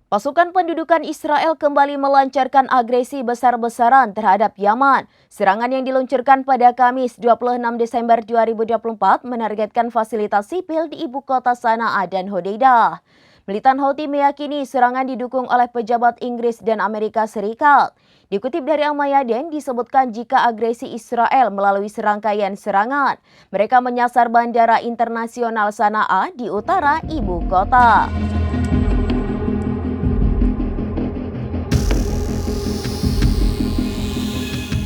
Pasukan pendudukan Israel kembali melancarkan agresi besar-besaran terhadap Yaman. Serangan yang diluncurkan pada Kamis 26 Desember 2024 menargetkan fasilitas sipil di ibu kota Sanaa dan Hodeidah. Militan Houthi meyakini serangan didukung oleh pejabat Inggris dan Amerika Serikat. Dikutip dari Al-Mayadin, disebutkan jika agresi Israel melalui serangkaian serangan, mereka menyasar bandara internasional Sanaa di utara ibu kota.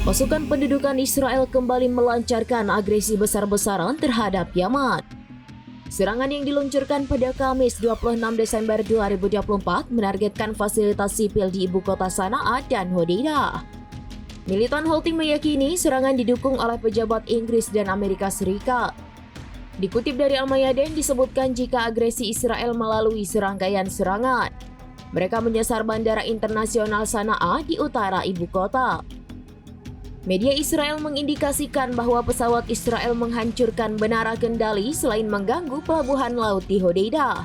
Pasukan pendudukan Israel kembali melancarkan agresi besar-besaran terhadap Yaman. Serangan yang diluncurkan pada Kamis 26 Desember 2024 menargetkan fasilitas sipil di ibu kota Sanaa dan Hodeidah. Militan Houthi meyakini serangan didukung oleh pejabat Inggris dan Amerika Serikat. Dikutip dari Al-Mayadin, disebutkan jika agresi Israel melalui serangkaian serangan, mereka menyasar bandara internasional Sanaa di utara ibu kota. Media Israel mengindikasikan bahwa pesawat Israel menghancurkan menara kendali selain mengganggu pelabuhan laut di Hodeidah.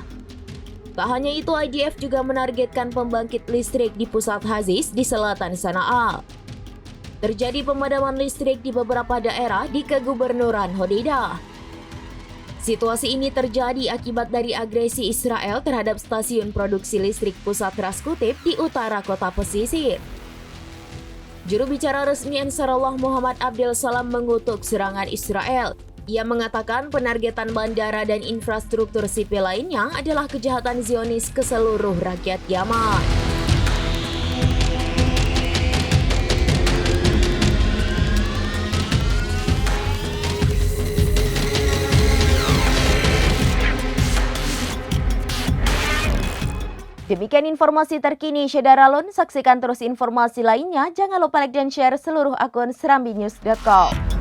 Tak hanya itu, IDF juga menargetkan pembangkit listrik di pusat Hazis di selatan Sanaa. Terjadi pemadaman listrik di beberapa daerah di kegubernuran Hodeidah. Situasi ini terjadi akibat dari agresi Israel terhadap stasiun produksi listrik pusat Ras Kutib di utara kota pesisir. Juru bicara resmi Ansarullah Muhammad Abdel Salam mengutuk serangan Israel. Ia mengatakan penargetan bandara dan infrastruktur sipil lainnya adalah kejahatan Zionis ke seluruh rakyat Yaman. Demikian informasi terkini Syedaralun. Saksikan terus informasi lainnya. Jangan lupa like dan share seluruh akun serambinews.com.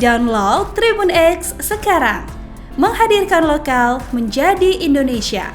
Download Tribun X sekarang, menghadirkan lokal menjadi Indonesia.